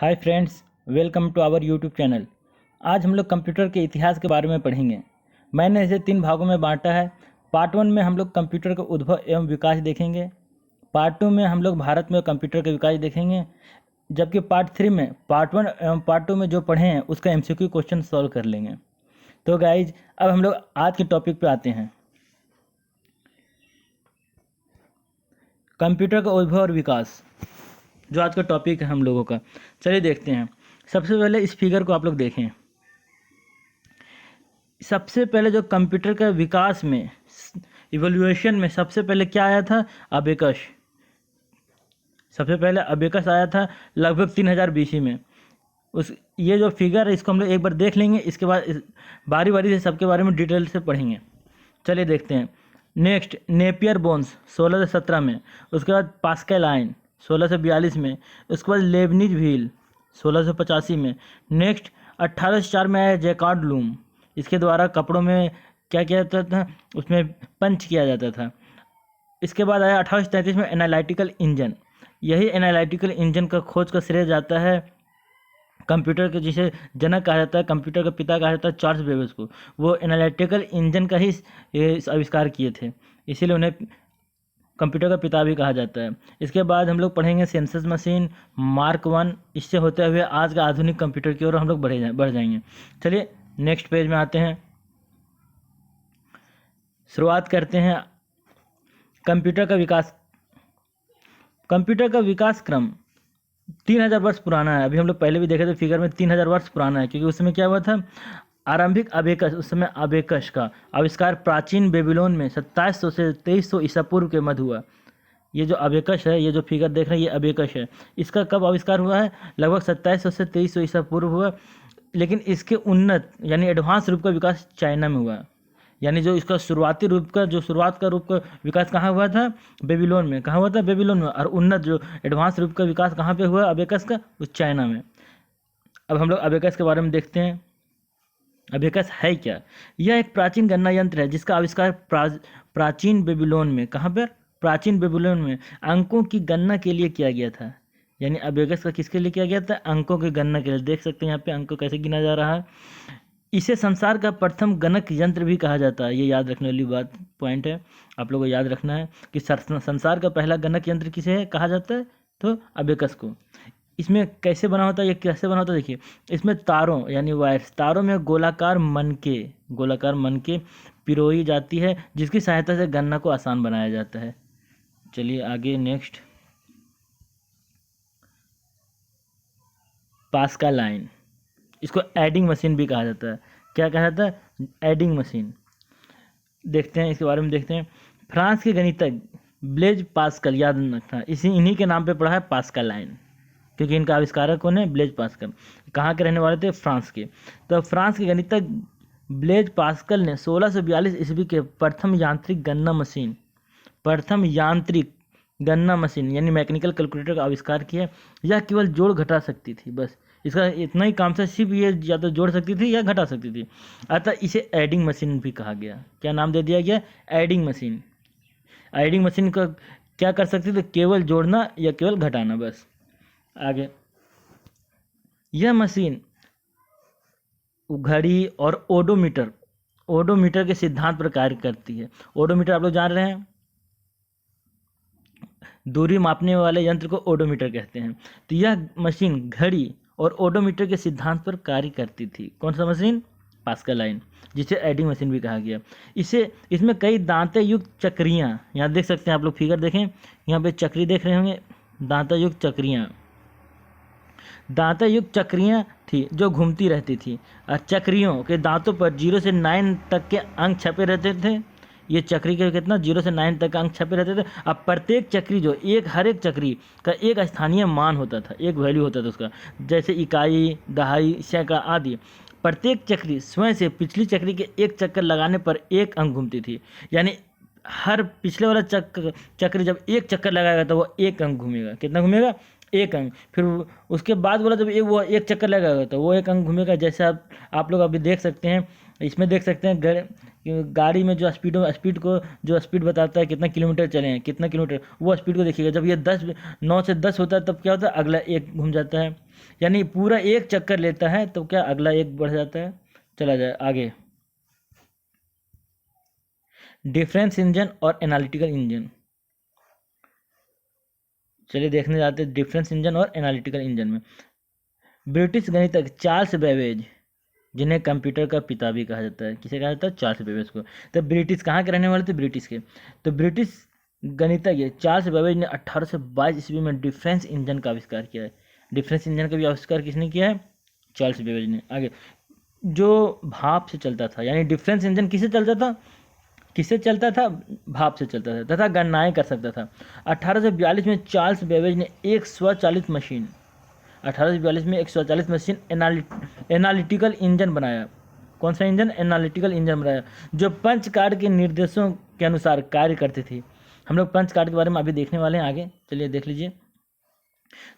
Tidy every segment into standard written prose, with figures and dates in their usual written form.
Hi friends, welcome to our YouTube channel. आज हम लोग कंप्यूटर के इतिहास के बारे में पढ़ेंगे। मैंने इसे 3 भागों में बांटा है। पार्ट 1 में हम लोग कंप्यूटर का उद्भव एवं विकास देखेंगे। पार्ट 2 में हम लोग भारत में कंप्यूटर का विकास देखेंगे, जबकि पार्ट 3 में पार्ट 1 एवं पार्ट 2 में जो पढ़े हैं उसका MCQ क्वेश्चन सॉल्व कर लेंगे। तो गाइज, अब हम लोग आज के टॉपिक पे आते हैं, कंप्यूटर का उद्भव और विकास, जो आज का टॉपिक है हम लोगों का। चलिए देखते हैं। सबसे पहले इस फिगर को आप लोग देखें। सबसे पहले जो कंप्यूटर का विकास में, इवोल्यूशन में सबसे पहले क्या आया था? अबेकस। सबसे पहले अबेकस आया था लगभग 3000 BC में। ये जो फिगर है इसको हम लोग एक बार देख लेंगे, इसके बाद बारी बारी से सबके बारे में डिटेल से पढ़ेंगे। चलिए देखते हैं। नेक्स्ट, नेपियर बोन्स 1617 में। उसके बाद पास्कल आयन 1642 में। उसके बाद लेबनिज व्हील 1685 में। नेक्स्ट 1804 में आया जैकार्ड लूम। इसके द्वारा कपड़ों में क्या किया जाता था? उसमें पंच किया जाता था। इसके बाद आया 1833 में एनालिटिकल इंजन। यही एनालिटिकल इंजन का खोज का श्रेय जाता है कंप्यूटर के, जिसे जनक कहा जाता है, कंप्यूटर का पिता कहा जाता है, चार्ल्स बेबेज को। वो एनालिटिकल इंजन का ही आविष्कार किए थे, इसीलिए उन्हें कंप्यूटर का पिता भी कहा जाता है। इसके बाद हम लोग पढ़ेंगे सेंसस मशीन मार्क 1। इससे होते हुए आज का आधुनिक कंप्यूटर की ओर हम लोग बढ़ जाएंगे। चलिए नेक्स्ट पेज में आते हैं। शुरुआत करते हैं कंप्यूटर का विकास। कंप्यूटर का विकास क्रम 3000 वर्ष पुराना है। अभी हम लोग पहले भी देखे थे फिगर में, 3000 वर्ष पुराना है, क्योंकि उस समय क्या हुआ था? आरंभिक अबेकस, उस समय अबेकस का आविष्कार प्राचीन बेबीलोन में 2700 से 2300 ईसा पूर्व के मध्य हुआ। ये जो अबेकस है, ये जो फिगर देख रहे हैं, ये अबेकस है। इसका कब आविष्कार हुआ है? लगभग 2700 से 2300 ईसा पूर्व हुआ। लेकिन इसके उन्नत यानी एडवांस रूप का विकास चाइना में हुआ। यानी जो इसका शुरुआती रूप का, जो शुरुआत का रूप का विकास कहाँ हुआ था? बेबीलोन में। कहाँ हुआ था? बेबीलोन में। और उन्नत जो एडवांस रूप का विकास कहाँ पे हुआ अबेकस का? उस चाइना में। अब हम लोग अबेकस के बारे में देखते हैं। अबेकस है क्या? यह एक प्राचीन गणना यंत्र है जिसका आविष्कार प्राचीन बेबीलोन में, कहाँ पर? प्राचीन बेबीलोन में अंकों की गणना के लिए किया गया था। यानी अबेकस का किसके लिए किया गया था? अंकों की गणना के लिए। देख सकते हैं यहाँ पे अंकों कैसे गिना जा रहा है। इसे संसार का प्रथम गणक यंत्र भी कहा जाता है। ये याद रखने वाली बात पॉइंट है, आप लोगों को याद रखना है कि संसार का पहला गणक यंत्र किसे है कहा जाता है? तो अबेकस को। इसमें कैसे बना होता है? ये कैसे बना होता है? देखिए, इसमें तारों यानी वायर्स, तारों में गोलाकार मनके पिरोई जाती है, जिसकी सहायता से गणना को आसान बनाया जाता है। चलिए आगे नेक्स्ट, पास्कल लाइन। इसको एडिंग मशीन भी कहा जाता है। क्या कहा जाता है? Adding machine. देखते हैं इसके बारे में, देखते हैं। फ्रांस के गणितज्ञ ब्लेज पास्कल, याद रखना, इन्हीं के नाम पे पड़ा है पास्कल लाइन, क्योंकि इनका आविष्कारक कौन है? Blaise Pascal. कहाँ के रहने वाले थे? फ्रांस के। तो फ्रांस के गणितज्ञ ब्लेज पास्कल ने 1642 ईस्वी के प्रथम यांत्रिक गणना मशीन यानी मैकेनिकल कैलकुलेटर का आविष्कार किया। यह केवल जोड़ घटा सकती थी, बस इसका इतना ही काम था। सिर्फ ये या तो जोड़ सकती थी या घटा सकती थी, अतः इसे एडिंग मशीन भी कहा गया। क्या नाम दे दिया गया? Adding machine. एडिंग मशीन का क्या कर सकती थी? केवल जोड़ना या केवल घटाना, बस। आगे, यह मशीन घड़ी और ओडोमीटर के सिद्धांत पर कार्य करती है। ओडोमीटर आप लोग जान रहे हैं, दूरी मापने वाले यंत्र को ओडोमीटर कहते हैं। तो यह मशीन घड़ी और ओडोमीटर के सिद्धांत पर कार्य करती थी। कौन सा मशीन? पास्कल लाइन, जिसे एडिंग मशीन भी कहा गया। इसमें कई दांते युक्त चक्रियाँ, यहाँ देख सकते हैं आप लोग, फिगर देखें, यहाँ पे चक्री देख रहे होंगे, दांता युक्त चक्रियाँ थी जो घूमती रहती थी, और चक्रियों के दांतों पर 0 से 9 तक के अंक छपे रहते थे। ये चक्री के कितना? 0 से 9 तक अंक छपे रहते थे। अब प्रत्येक चक्री जो हर एक चक्री का एक स्थानीय मान होता था, एक वैल्यू होता था उसका, जैसे इकाई, दहाई, सैकड़ा आदि। प्रत्येक चक्री स्वयं से पिछली चक्री के एक चक्कर लगाने पर एक अंक घूमती थी। यानी हर पिछले वाला चक्र जब एक चक्कर लगाएगा तो वो एक अंक घूमेगा। कितना घूमेगा? एक अंक। फिर उसके बाद वाला जब वो एक चक्कर लगाएगा तो वो एक अंक घूमेगा। जैसे आप लोग अभी देख सकते हैं, इसमें देख सकते हैं गाड़ी में जो स्पीड बताता है कितना किलोमीटर चले हैं, कितना किलोमीटर, वो स्पीड को देखिएगा। जब ये 9 से 10 होता है तब क्या होता है, अगला एक घूम जाता है, यानी पूरा एक चक्कर लेता है तो क्या अगला एक बढ़ जाता है। चला जाए आगे, डिफरेंस इंजन और एनालिटिकल इंजन। चलिए देखने जाते हैं डिफरेंस इंजन और एनालिटिकल इंजन में। ब्रिटिश गणितज्ञ चार्ल्स बेबेज, जिन्हें कंप्यूटर का पिता भी कहा जाता है, किसे कहा जाता है, चार्ल्स बेबेज को। तो ब्रिटिश कहाँ के रहने वाले थे, ब्रिटिश के। तो ब्रिटिश गणितज्ञ चार्ल्स बेबेज ने 1822 ईस्वी में डिफरेंस इंजन का आविष्कार किया है। डिफरेंस इंजन का भी आविष्कार किसने किया है, चार्ल्स बेबेज ने। आगे, जो भाप से चलता था, यानी डिफरेंस इंजन किससे चलता था, भाप से चलता था तथा गणनाएं कर सकता था। 1842 में चार्ल्स बेबेज ने एक स्वचालित मशीन 1842 में एक स्वचालित मशीन एनालिटिकल इंजन बनाया। कौन सा इंजन, एनालिटिकल इंजन बनाया, जो पंच कार्ड के निर्देशों के अनुसार कार्य करती थी। हम लोग पंच कार्ड के बारे में अभी देखने वाले हैं आगे, चलिए देख लीजिए।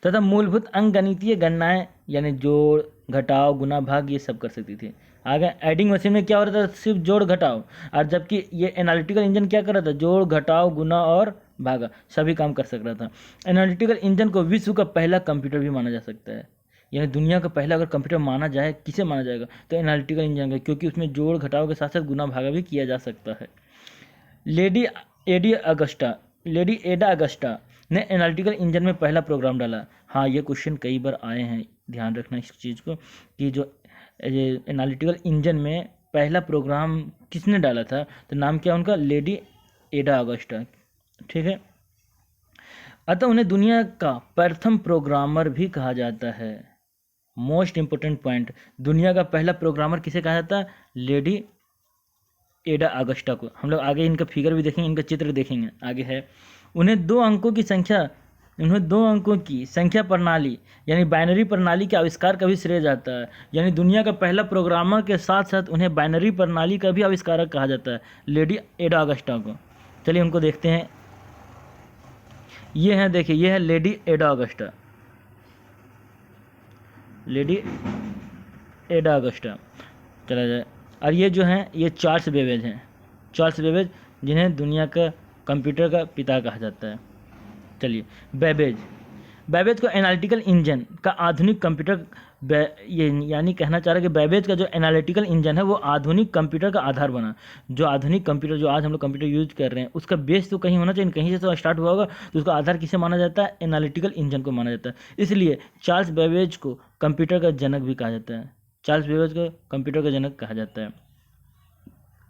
तथा मूलभूत अंकगणितीय गणनाएं यानी जोड़ घटाव गुना भाग ये सब कर सकती थी। आगे एडिंग मशीन में क्या हो रहा था, सिर्फ जोड़ घटाव, और जबकि ये एनालिटिकल इंजन क्या कर रहा था, जोड़ घटाव गुना और भागा सभी काम कर सक रहा था। एनालिटिकल इंजन को विश्व का पहला कंप्यूटर भी माना जा सकता है, यानी दुनिया का पहला अगर कंप्यूटर माना जाए, किसे माना जाएगा, तो एनालिटिकल इंजन का, क्योंकि उसमें जोड़ घटाव के साथ साथ गुना भागा भी किया जा सकता है। लेडी एडा अगस्टा ने एनालिटिकल इंजन में पहला प्रोग्राम डाला। हाँ, ये क्वेश्चन कई बार आए हैं, ध्यान रखना इस चीज़ को कि जो एनालिटिकल इंजन में पहला प्रोग्राम किसने डाला था, तो नाम क्या उनका, लेडी एडा अगस्टा, ठीक है। अतः उन्हें दुनिया का प्रथम प्रोग्रामर भी कहा जाता है। मोस्ट इंपोर्टेंट पॉइंट, दुनिया का पहला प्रोग्रामर किसे कहा जाता है, लेडी एडा अगस्टा को। हम लोग आगे इनका फिगर भी देखेंगे, इनका चित्र देखेंगे, आगे है। उन्हें दो अंकों की संख्या प्रणाली यानी बाइनरी प्रणाली के आविष्कार का भी श्रेय जाता है, यानी दुनिया का पहला प्रोग्रामर के साथ साथ उन्हें बाइनरी प्रणाली का भी आविष्कारक कहा जाता है, लेडी एडा अगस्टा को। चलिए उनको देखते हैं। ये है, देखिए, ये है लेडी एडा अगस्टा, लेडी एडा अगस्टा। चला जाए, और ये जो हैं ये चार्ल्स बेबेज हैं, चार्ल्स बेबेज जिन्हें दुनिया का कंप्यूटर का पिता कहा जाता है। चलिए, बेबेज को एनालिटिकल इंजन का आधुनिक कंप्यूटर ये यानी कहना चाह रहा है कि बेबेज का जो एनालिटिकल इंजन है वो आधुनिक कंप्यूटर का आधार बना। जो आधुनिक कंप्यूटर, जो आज हम लोग कंप्यूटर यूज कर रहे हैं, उसका बेस तो कहीं होना चाहिए, कहीं से तो स्टार्ट हुआ होगा, तो उसका आधार किसे माना जाता है, एनालिटिकल इंजन को माना जाता है। इसलिए चार्ल्स बेबेज को कंप्यूटर का जनक भी कहा जाता है, चार्ल्स बेबेज को कंप्यूटर का जनक कहा जाता है।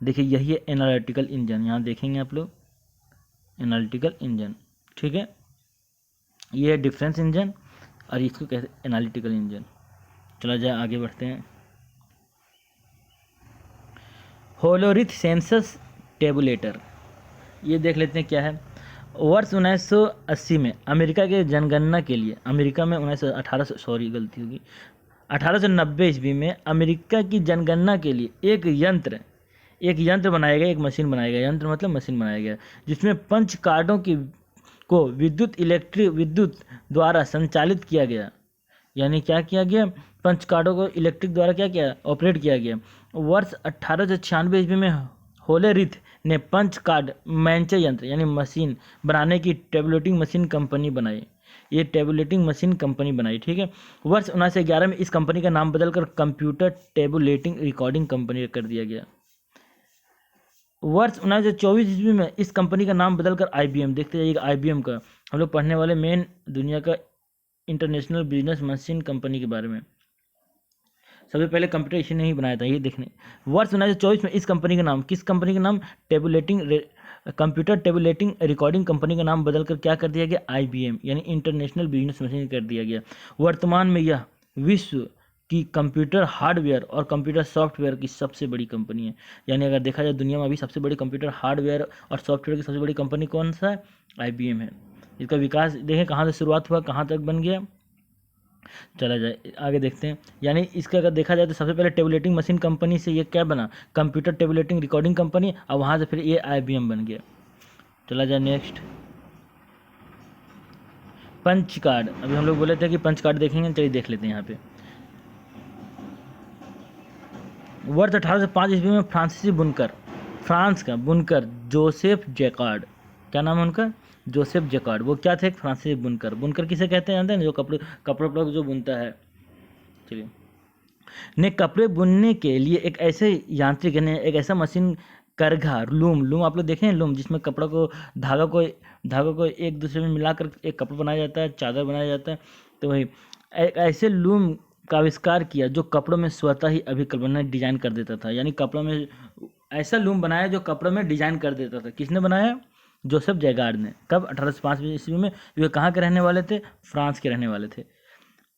देखिए, यही है एनालिटिकल इंजन, यहाँ देखेंगे आप लोग, एनालिटिकल इंजन, ठीक है। ये है डिफरेंस इंजन और इसको कहते हैं एनालिटिकल इंजन। चला जाए, आगे बढ़ते हैं। होलोरिथ सेंसस टेबुलेटर, ये देख लेते हैं क्या है। वर्ष 1980 में अमेरिका के जनगणना के लिए, अमेरिका में 1890 ईस्वी में अमेरिका की जनगणना के लिए एक यंत्र बनाया गया, एक मशीन बनाया गया, यंत्र मतलब मशीन बनाया गया, जिसमें पंच कार्डों को विद्युत द्वारा संचालित किया गया। यानी क्या किया गया, पंच कार्डों को इलेक्ट्रिक द्वारा क्या किया, ऑपरेट किया गया। वर्ष 1896 ईस्वी में होलोरिथ ने पंच कार्ड मैंचे यंत्र यानी मशीन बनाने की टेबुलेटिंग मशीन कंपनी बनाई। ये टेबुलेटिंग मशीन कंपनी बनाई, ठीक है। वर्ष 1911 में इस कंपनी का नाम बदलकर कंप्यूटर टेबुलेटिंग रिकॉर्डिंग कंपनी कर दिया गया। वर्ष 1924 ईस्वी में इस कंपनी का नाम बदलकर IBM, देखते जाइएगा IBM का, हम लोग पढ़ने वाले मेन दुनिया का इंटरनेशनल बिजनेस मशीन कंपनी के बारे में। सबसे पहले कंप्यूटर इसी ने ही बनाया था, ये देखने। वर्ष 1924 में इस कंपनी का नाम, किस कंपनी का नाम, कंप्यूटर टेबुलेटिंग रिकॉर्डिंग कंपनी का नाम बदलकर क्या कर दिया गया, IBM यानी इंटरनेशनल बिजनेस मशीन कर दिया गया। वर्तमान में यह विश्व की कंप्यूटर हार्डवेयर और कंप्यूटर सॉफ्टवेयर की सबसे बड़ी कंपनी है। यानी अगर देखा जाए दुनिया में अभी सबसे बड़ी कंप्यूटर हार्डवेयर और सॉफ्टवेयर की सबसे बड़ी कंपनी कौन सा है, IBM है। इसका विकास देखें कहाँ से शुरुआत हुआ, कहाँ तक बन गया। चला जाए, आगे देखते हैं। यानी इसका अगर देखा जाए तो सबसे पहले टेबुलेटिंग मशीन कंपनी से ये क्या बना, कंप्यूटर टेबुलेटिंग रिकॉर्डिंग कंपनी, और वहाँ से फिर ये IBM बन गया। चला जाए नेक्स्ट, पंच कार्ड। अभी हम लोग बोले थे कि पंच कार्ड देखेंगे, चलिए देख लेते हैं यहाँ पे। वर्ष 1805 ईस्वी में फ्रांसीसी बुनकर, फ्रांस का बुनकर जोसेफ जैकार्ड, क्या नाम है उनका? Joseph Jacquard. वो क्या थे? एक फ्रांसीसी बुनकर। बुनकर किसे कहते हैं जानते हैं? जो कपड़े जो बुनता है। चलिए, ने कपड़े बुनने के लिए एक ऐसे यांत्रिक यानी एक ऐसा मशीन करघा, लूम आप लोग देखे हैं लूम, जिसमें कपड़ा को धागा को एक दूसरे में मिलाकर एक कपड़ा बनाया जाता है, चादर बनाया जाता है। तो वही एक ऐसे लूम का आविष्कार किया जो कपड़ों में स्वतः ही अभिकल्पना डिजाइन कर देता था। यानी कपड़ों में ऐसा लूम बनाया जो कपड़ों में डिजाइन कर देता था। किसने बनाया? जोसेफ जैकार्ड ने। कब? 1805 ईस्वी में। वे कहाँ के रहने वाले थे? फ्रांस के रहने वाले थे।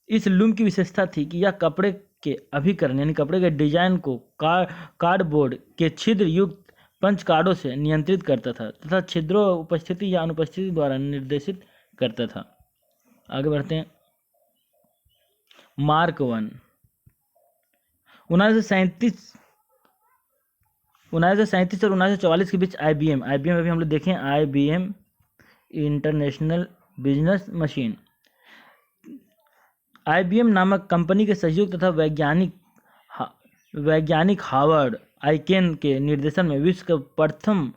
इस लूम की विशेषता थी कि यह कपड़े के अभिकरण यानी कपड़े के डिजाइन को कार्डबोर्ड के छिद्र युक्त पंच कार्डों से नियंत्रित करता था तथा छिद्रों उपस्थिति या अनुपस्थिति द्वारा निर्देशित करता था। आगे बढ़ते हैं। मार्क 1 1937 और 1944 के बीच IBM अभी हम लोग देखें IBM international business machine, IBM नामक कंपनी के सहयोग तथा वैज्ञानिक हावर्ड आइकेन के निर्देशन में विश्व का प्रथम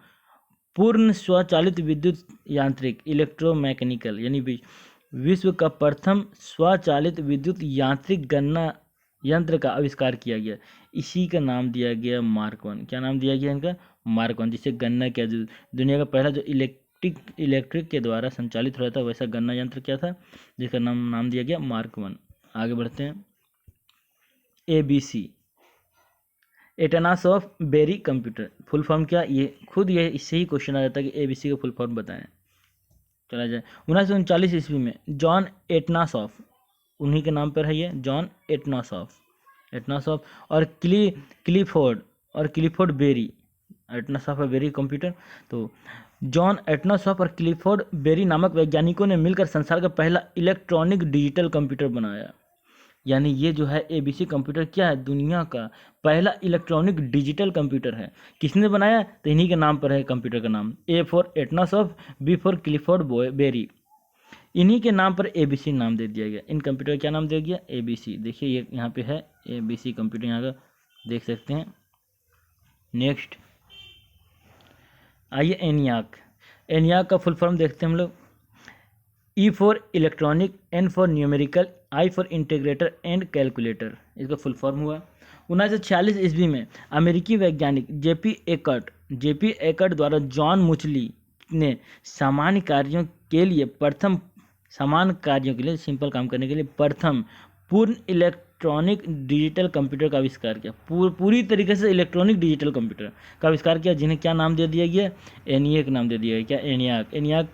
पूर्ण स्वचालित विद्युत यांत्रिक इलेक्ट्रोमैकेनिकल यानी विश्व का प्रथम स्वचालित विद्युत यांत्रिक गणना यंत्र का आविष्कार किया गया। इसी का नाम दिया गया मार्क 1। क्या नाम दिया गया इनका? मार्क 1, जिससे गणना किया। दुनिया का पहला जो इलेक्ट्रिक के द्वारा संचालित हो रहा था वैसा गणना यंत्र क्या था, जिसका नाम दिया गया मार्क 1। आगे बढ़ते हैं। ABC Atanasoff Berry computer, full form क्या? ये इससे ही क्वेश्चन आ जाता है कि ABC का फुल फॉर्म बताएं। चला जाए। 1939 ईस्वी में जॉन एटनासॉफ, उन्हीं के नाम पर है ये, जॉन एटनासॉफ और क्लिफोर्ड बेरी, एटनासॉफ और बेरी कंप्यूटर। तो जॉन एटनासॉफ और क्लिफोर्ड बेरी नामक वैज्ञानिकों ने मिलकर संसार का पहला इलेक्ट्रॉनिक डिजिटल कंप्यूटर बनाया। यानी ये जो है ABC कंप्यूटर क्या है? दुनिया का पहला इलेक्ट्रॉनिक डिजिटल कंप्यूटर है। किसने बनाया? तो इन्हीं के नाम पर है कंप्यूटर का नाम। A for Atanasoff, B for Clifford Berry, इन्हीं के नाम पर ABC नाम दे दिया गया। इन कंप्यूटर का क्या नाम दिया गया? ABC। देखिए ये यहाँ पे है ABC कंप्यूटर, यहाँ का देख सकते हैं। नेक्स्ट आइए एनियाक का फुल फॉर्म देखते हैं हम लोग। E for electronic, N for numerical, I for integrator and calculator, इसका फुल फॉर्म हुआ। 1946 ईस्वी में अमेरिकी वैज्ञानिक JP एकर्ट द्वारा जॉन मुचली ने सामान्य कार्यों के लिए सिंपल काम करने के लिए प्रथम पूर्ण इलेक्ट्रॉनिक डिजिटल कंप्यूटर का आविष्कार किया। पूरी तरीके से इलेक्ट्रॉनिक डिजिटल कंप्यूटर का आविष्कार किया, जिन्हें क्या नाम दे दिया गया? ENIAC नाम दे दिया गया। क्या? ENIAC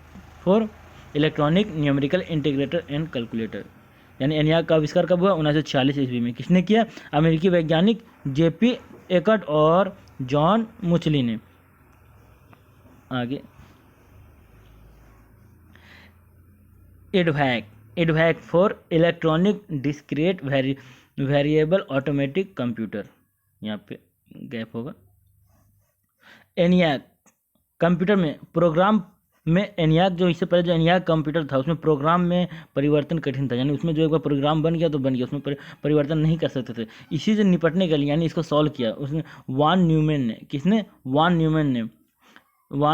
for electronic numerical integrator and calculator. यानी ENIAC का आविष्कार कब हुआ? 1946 ईस्वी में। किसने किया? अमेरिकी वैज्ञानिक JP एकर्ट और जॉन मुचली ने। आगे एडवैक for electronic discrete variable automatic computer, यहाँ पे गैप होगा। ENIAC कंप्यूटर में प्रोग्राम में ENIAC जो इससे पहले जो ENIAC कंप्यूटर था उसमें प्रोग्राम में परिवर्तन कठिन था। यानी उसमें जो एक बार प्रोग्राम बन गया तो बन गया, उसमें परिवर्तन नहीं कर सकते थे। इसी से निपटने के लिए यानी इसको सॉल्व किया उसने वान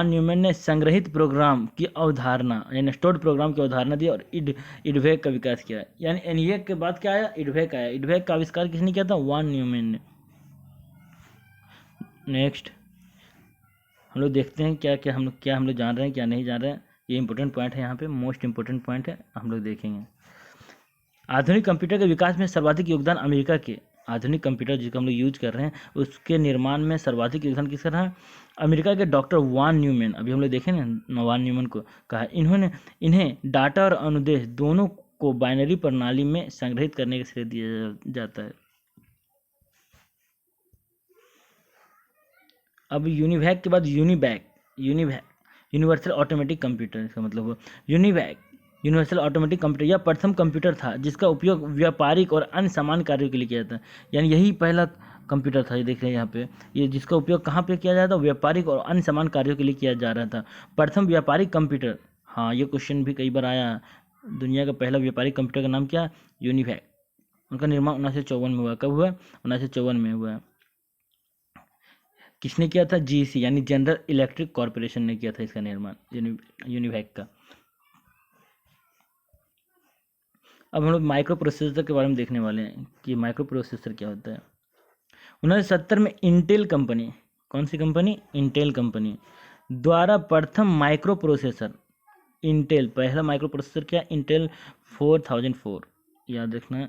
न्यूमैन ने संग्रहित प्रोग्राम की अवधारणा यानी स्टोर्ड प्रोग्राम की अवधारणा दी और इडवैक का विकास किया। यानी ENIAC के बाद क्या आया? इडवैक आया। इडवैक का आविष्कार किसने किया था? वान न्यूमैन ने। नेक्स्ट हम लोग देखते हैं क्या हम लोग जान रहे हैं क्या नहीं जान रहे हैं। ये इंपॉर्टेंट पॉइंट है, यहाँ पे मोस्ट इंपॉर्टेंट पॉइंट है, हम लोग देखेंगे। आधुनिक कंप्यूटर के विकास में सर्वाधिक योगदान अमेरिका के, आधुनिक कंप्यूटर जिसको हम लोग यूज कर रहे हैं उसके निर्माण में सर्वाधिक योगदान किसका रहा? अमेरिका के डॉक्टर वान न्यूमैन। अभी हम लोग देखें ना वान न्यूमैन को कहा, इन्हें डाटा और अनुदेश दोनों को बाइनरी प्रणाली में संग्रहित करने का श्रेय दिया जाता है। अब यूनिवैक के बाद यूनिवैक यूनिवर्सल ऑटोमेटिक कंप्यूटर, इसका मतलब हुआ यूनिवैक यूनिवर्सल ऑटोमेटिक कंप्यूटर। यह प्रथम कंप्यूटर था जिसका उपयोग व्यापारिक और अन्य सामान्य कार्यों के लिए किया जाता है। यानी यही पहला कंप्यूटर था, ये देख रहे हैं यहाँ पे, ये जिसका उपयोग कहाँ पे किया जाता है? व्यापारिक और अन्य सामान्य कार्यों के लिए किया जा रहा था। प्रथम व्यापारिक कंप्यूटर, हाँ ये क्वेश्चन भी कई बार आया। दुनिया का पहला व्यापारिक कंप्यूटर का नाम क्या? यूनिवैक। उनका निर्माण 1954 में हुआ। कब हुआ? 1954 में हुआ। किसने किया था? जीईसी यानी जनरल इलेक्ट्रिक कॉरपोरेशन ने किया था इसका निर्माण, यूनिवैक का। अब हम लोग माइक्रो प्रोसेसर के बारे में देखने वाले हैं कि माइक्रो प्रोसेसर क्या होता है। 1970 में इंटेल कंपनी, कौन सी कंपनी? इंटेल कंपनी द्वारा प्रथम माइक्रो प्रोसेसर, इंटेल पहला माइक्रो प्रोसेसर क्या? इंटेल 4004, याद रखना।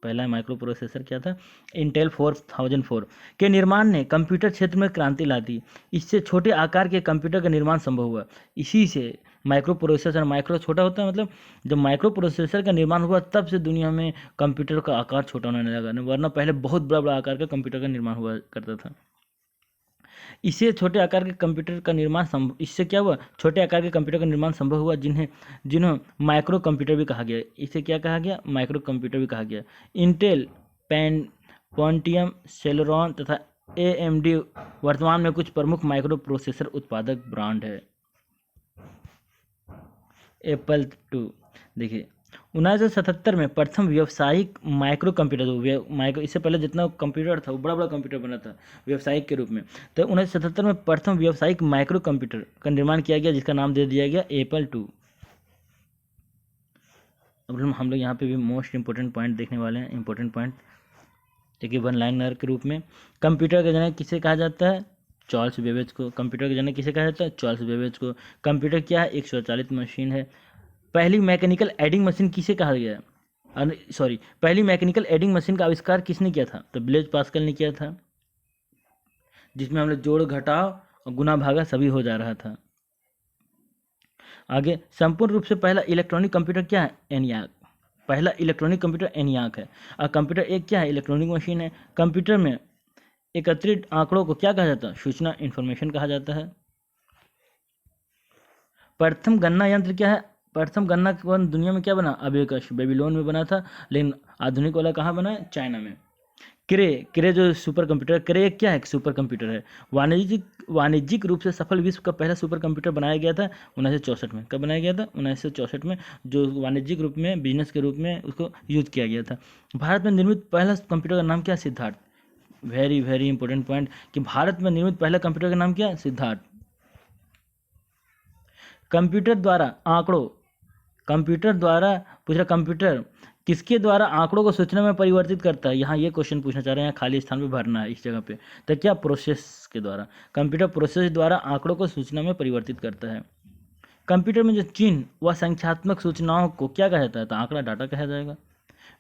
पहला माइक्रो प्रोसेसर क्या था? इंटेल 4004 के निर्माण ने कंप्यूटर क्षेत्र में क्रांति ला दी। इससे छोटे आकार के कंप्यूटर का निर्माण संभव हुआ। इसी से माइक्रो प्रोसेसर, माइक्रो छोटा होता है, मतलब जब माइक्रो प्रोसेसर का निर्माण हुआ तब से दुनिया में कंप्यूटर का आकार छोटा होने लगा, वरना पहले बहुत बड़ा बड़ा आकार का कंप्यूटर का निर्माण हुआ करता था। इससे छोटे आकार के कंप्यूटर का निर्माण संभव, इससे क्या हुआ? छोटे आकार के कंप्यूटर का निर्माण संभव हुआ, जिन्हें माइक्रो कंप्यूटर भी कहा गया। इसे क्या कहा गया? माइक्रो कंप्यूटर भी कहा गया। इंटेल, पेंटियम, सेलेरॉन तथा एएमडी वर्तमान में कुछ प्रमुख माइक्रो प्रोसेसर उत्पादक ब्रांड है। एप्पल 2 देखिए 1977 में प्रथम व्यावसायिक माइक्रो कंप्यूटर, माइक्रो इससे पहले जितना कंप्यूटर था वो बड़ा बड़ा कंप्यूटर बना था व्यावसायिक के रूप में, तो 1977 में प्रथम व्यावसायिक माइक्रो कंप्यूटर का निर्माण किया गया, जिसका नाम दे दिया गया एप्पल 2। अब हम लोग यहाँ पे भी मोस्ट इंपोर्टेंट पॉइंट देखने वाले हैं। इंपॉर्टेंट पॉइंट देखिए, वन लाइनर के रूप में कंप्यूटर का जनक किसे कहा जाता है? चार्ल्स बेबेज को। कंप्यूटर का जनक किसे कहा जाता है? चार्ल्स बेबेज को। कंप्यूटर क्या है? एक स्वचालित मशीन है। पहली मैकेनिकल एडिंग मशीन किसे कहा गया? पहली मैकेनिकल एडिंग मशीन का आविष्कार किसने किया था? तो ब्लेज पास्कल ने किया था, जिसमें हम लोग जोड़ घटाव और गुना भागा सभी हो जा रहा था। आगे, संपूर्ण रूप से पहला इलेक्ट्रॉनिक कंप्यूटर क्या है? एनियाक। पहला इलेक्ट्रॉनिक कंप्यूटर एनियाक है। और कंप्यूटर एक क्या है? इलेक्ट्रॉनिक मशीन है। कंप्यूटर में एकत्रित आंकड़ों को क्या कहा जाता है? सूचना, इंफॉर्मेशन कहा जाता है। प्रथम गणना यंत्र क्या है? प्रथम गणना दुनिया में क्या बना? अबेकस, बेबीलोन में बना था, लेकिन आधुनिक वाला कहाँ बना है? चाइना में। क्रे जो सुपर कंप्यूटर, क्रे क्या है? सुपर कंप्यूटर है। वाणिज्यिक रूप से सफल विश्व का पहला सुपर कंप्यूटर बनाया गया था 1964 में। कब बनाया गया था? 1964 में, जो वाणिज्यिक रूप में, बिजनेस के रूप में उसको यूज किया गया था। भारत में निर्मित पहला कंप्यूटर का नाम क्या? Siddharth. Very very important point कि भारत में निर्मित पहला कंप्यूटर का नाम क्या है? सिद्धार्थ। कंप्यूटर द्वारा आंकड़ों, कंप्यूटर किसके द्वारा आंकड़ों को सूचना में परिवर्तित करता है? यहाँ ये क्वेश्चन पूछना चाह रहे हैं, खाली स्थान पे भरना है इस जगह पे। तो क्या? प्रोसेस के द्वारा। कंप्यूटर प्रोसेस द्वारा आंकड़ों को सूचना में परिवर्तित करता है। कंप्यूटर में जो चिन्ह व संख्यात्मक सूचनाओं को क्या कहा जाता है? तो आंकड़ा, डाटा कहा जाएगा।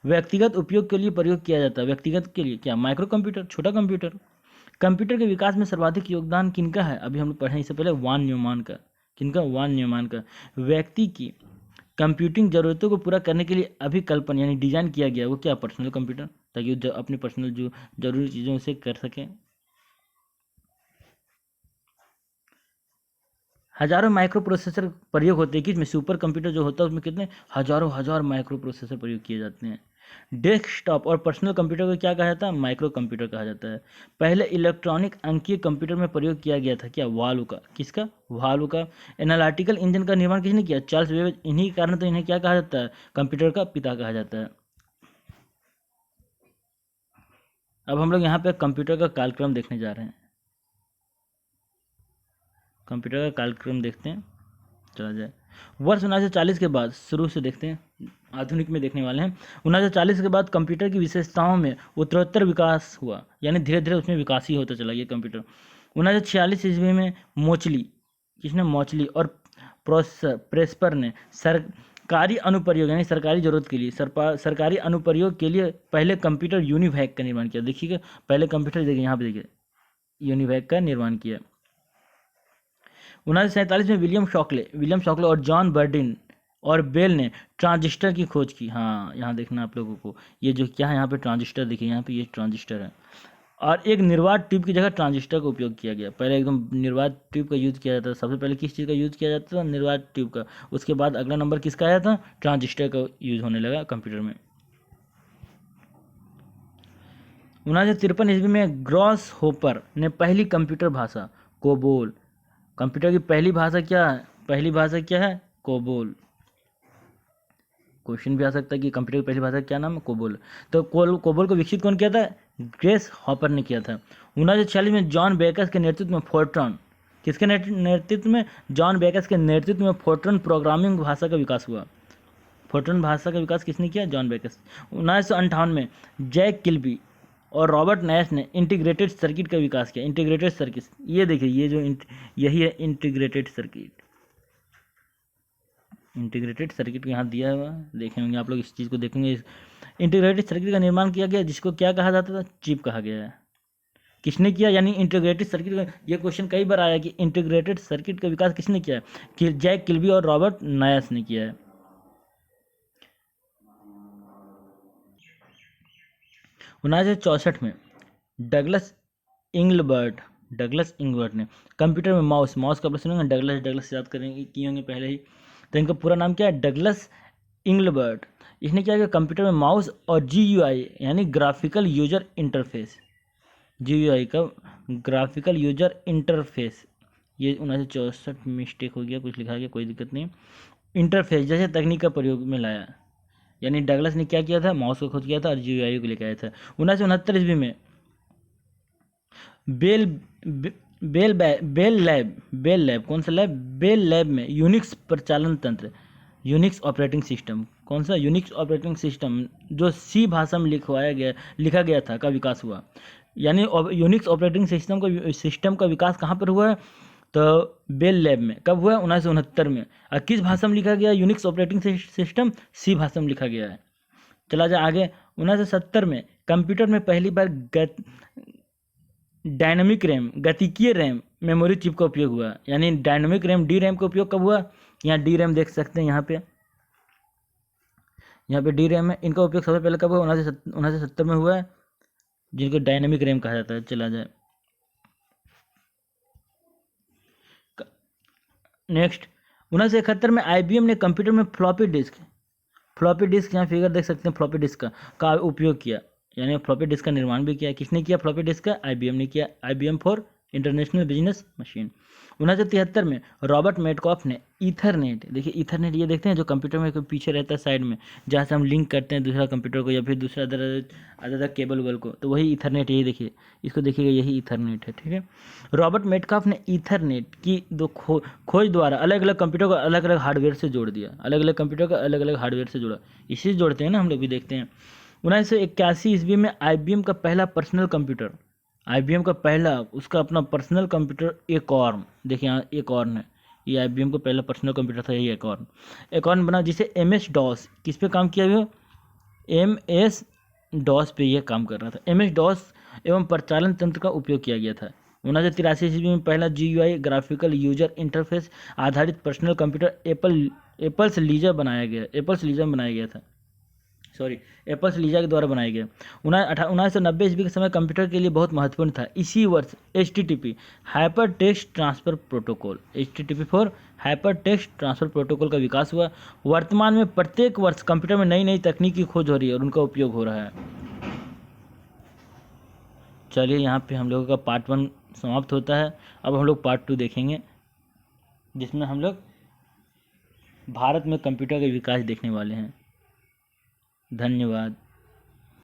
व्यक्तिगत उपयोग के लिए प्रयोग किया जाता है। व्यक्तिगत के लिए क्या? माइक्रो कंप्यूटर, छोटा कंप्यूटर। कंप्यूटर के विकास में सर्वाधिक योगदान किनका है? अभी हम लोग पढ़े इससे पहले, वान न्यूमान का। किनका? वान न्यूमान का। व्यक्ति की कंप्यूटिंग जरूरतों को पूरा करने के लिए अभिकल्पन यानी डिजाइन किया गया वो क्या? पर्सनल कंप्यूटर, ताकि वो अपनी पर्सनल जो जरूरी चीज़ों से कर सके। हजारों माइक्रो प्रोसेसर प्रयोग होते हैं, किसमें? सुपर कंप्यूटर जो होता है उसमें कितने हजार माइक्रो प्रोसेसर प्रयोग किए जाते हैं। डेस्कटॉप और पर्सनल कंप्यूटर को क्या कहा जाता है? माइक्रो कंप्यूटर कहा जाता है। पहले इलेक्ट्रॉनिक अंकीय कंप्यूटर में प्रयोग किया गया था क्या? वाल्व का। किसका? वाल्व का। एनालिटिकल इंजन का निर्माण किसने किया? Charles Babbage. इन्हीं कारण तो इन्हें क्या कहा जाता है? कंप्यूटर का पिता कहा जाता है। अब हम लोग यहाँ पे कंप्यूटर का कालक्रम देखने जा रहे हैं। कंप्यूटर का कालक्रम देखते हैं, चला जाए। वर्ष 1940 के बाद, शुरू से देखते हैं, आधुनिक में देखने वाले हैं। 1940 के बाद कंप्यूटर की विशेषताओं में उत्तरोत्तर विकास हुआ, यानी धीरे धीरे उसमें विकास ही होता चला गया कंप्यूटर। 1946 ईस्वी में मोचली, किसने? मोचली और प्रेस्पर ने सरकारी अनुप्रयोग यानी सरकारी जरूरत के लिए, सरकारी अनुप्रयोग के लिए पहले कंप्यूटर यूनिवैक का निर्माण किया। देखिएगा, पहले कंप्यूटर देखिए यहाँ पे, देखिए यूनिवैक का निर्माण किया। 1947 में विलियम शॉकले और जॉन बर्डिन और बेल ने ट्रांजिस्टर की खोज की। हाँ, यहाँ देखना आप लोगों को, ये जो क्या है यहाँ पे ट्रांजिस्टर, देखिए यहाँ पे ये ट्रांजिस्टर है। और एक निर्वात ट्यूब की जगह ट्रांजिस्टर का उपयोग किया गया। पहले एकदम निर्वात ट्यूब का यूज़ किया जाता था। सबसे पहले किस चीज़ का यूज़ किया जाता था? निर्वात ट्यूब का। उसके बाद अगला नंबर किसका आया था? ट्रांजिस्टर का यूज़ होने लगा कंप्यूटर में। 1953 ईस्वी में ग्रॉस होपर ने पहली कंप्यूटर भाषा कोबोल, कंप्यूटर की पहली भाषा क्या है? पहली भाषा क्या है? कोबोल। क्वेश्चन भी आ सकता है कि कंप्यूटर की पहली भाषा क्या नाम है, कोबोल। तो कोबोल को विकसित कौन किया था? ग्रेस हॉपर ने किया था। 1946 में जॉन बेकस के नेतृत्व में फोर्ट्रॉन, किसके नेतृत्व में? जॉन बेकस के नेतृत्व में फोर्ट्रॉन प्रोग्रामिंग भाषा का विकास हुआ। फोर्ट्रॉन भाषा का विकास किसने किया? जॉन बेकस। 1958 में जैक किल्बी और रॉबर्ट नैश ने इंटीग्रेटेड सर्किट का विकास किया। इंटीग्रेटेड सर्किट, ये देखिए, ये जो यही है इंटीग्रेटेड सर्किट। इंटीग्रेटेड सर्किट यहाँ दिया हुआ देखे होंगे आप लोग, इस चीज़ को देखेंगे। इंटीग्रेटेड सर्किट का निर्माण किया गया, जिसको क्या कहा जाता था? चिप कहा गया है। किसने किया? यानी इंटीग्रेटेड सर्किट का ये क्वेश्चन कई बार आया कि इंटीग्रेटेड सर्किट का विकास किसने किया है? कि जैक किल्बी और रॉबर्ट नायस ने किया है। 1964 में डगलस इंगलबर्ट ने कंप्यूटर में माउस का प्रश्न होगा, डगलस याद करेंगे, किए होंगे पहले ही। तो इनका पूरा नाम क्या है? डगलस इंगलबर्ट। इसने क्या किया? कंप्यूटर में माउस और GUI यानी ग्राफिकल यूजर इंटरफेस, GUI का ग्राफिकल यूजर इंटरफेस, ये 1964 मिस्टेक हो गया, कुछ लिखा गया, कोई दिक्कत नहीं। इंटरफेस जैसे तकनीक का प्रयोग में लाया। यानी डगलस ने क्या किया था? माउस को खोज किया था और GUI को लेकर आया था। 1969 ईस्वी में बेल लैब कौन सा लैब? बेल लैब में यूनिक्स प्रचालन तंत्र, यूनिक्स ऑपरेटिंग सिस्टम, कौन सा? यूनिक्स ऑपरेटिंग सिस्टम जो C भाषा में लिखा गया था, का विकास हुआ। यानी यूनिक्स ऑपरेटिंग सिस्टम का विकास कहाँ पर हुआ है? तो बेल लैब में। कब हुआ? 1969 में। और किस भाषा में लिखा गया यूनिक्स ऑपरेटिंग सिस्टम? C भाषा में लिखा गया है। चला जाए आगे। 1970 में कंप्यूटर में पहली बार डायनामिक रैम, गतिकीय रैम मेमोरी चिप का उपयोग हुआ। यानी डायनामिक रैम DRAM का उपयोग कब हुआ? यहाँ DRAM देख सकते हैं, यहाँ पे DRAM है। इनका उपयोग सबसे पहले कब हुआ? 1970 में हुआ है, जिनको डायनामिक रैम कहा जाता है। चला जाए नेक्स्ट। 1971 में IBM ने कंप्यूटर में फ्लॉपी डिस्क, यहाँ फिगर देख सकते हैं, फ्लॉपी डिस्क का उपयोग किया। यानी फ्लॉपी डिस्क का निर्माण भी किया। किसने किया फ्लॉपी डिस्क का? IBM ने किया। IBM for international business machine. 1973 में रॉबर्ट मेटकॉफ ने ईथरनेट, देखिए ईथरनेट, ये देखते हैं जो कंप्यूटर में पीछे रहता है साइड में, जहाँ से हम लिंक करते हैं दूसरा कंप्यूटर को या फिर दूसरा अदर केबल वेबल को, तो वही ईथरनेट, यही देखिए, इसको देखिएगा, यही ईथरनेट है, ठीक है। रॉबर्ट मेटकॉफ ने ईथरनेट की दो खोज द्वारा अलग अलग कंप्यूटर को अलग अलग हार्डवेयर से जोड़ दिया। अलग अलग कंप्यूटर को अलग अलग हार्डवेयर से जोड़ा, इसी से जोड़ते हैं ना हम लोग भी, देखते हैं। 1981 ईस्वी में IBM का पहला पर्सनल कंप्यूटर, IBM का पहला उसका अपना पर्सनल कंप्यूटर एकॉर्न, देखिए यहाँ एकॉर्न है, ये IBM का पहला पर्सनल कंप्यूटर था, यही एकॉर्न बना, जिसे MS DOS किस पे काम किया हुआ? MS DOS पे यह काम कर रहा था। MS DOS एवं प्रचालन तंत्र का उपयोग किया गया था। 1983 ईस्वी में पहला GUI ग्राफिकल यूजर इंटरफेस आधारित पर्सनल कंप्यूटर एप्पल्स लीजा बनाया गया था। एप्पल्स लीजा के द्वारा बनाया गया। 1990 ईस्वी के समय कंप्यूटर के लिए बहुत महत्वपूर्ण था। इसी वर्ष HTTP hyper text transfer protocol, HTTP for hyper text transfer protocol का विकास हुआ। वर्तमान में प्रत्येक वर्ष कंप्यूटर में नई नई तकनीक की खोज हो रही है और उनका उपयोग हो रहा है। चलिए यहाँ पे हम लोगों का पार्ट 1 समाप्त होता है। अब हम लोग पार्ट 2 देखेंगे, जिसमें हम लोग भारत में कंप्यूटर का विकास देखने वाले हैं। धन्यवाद।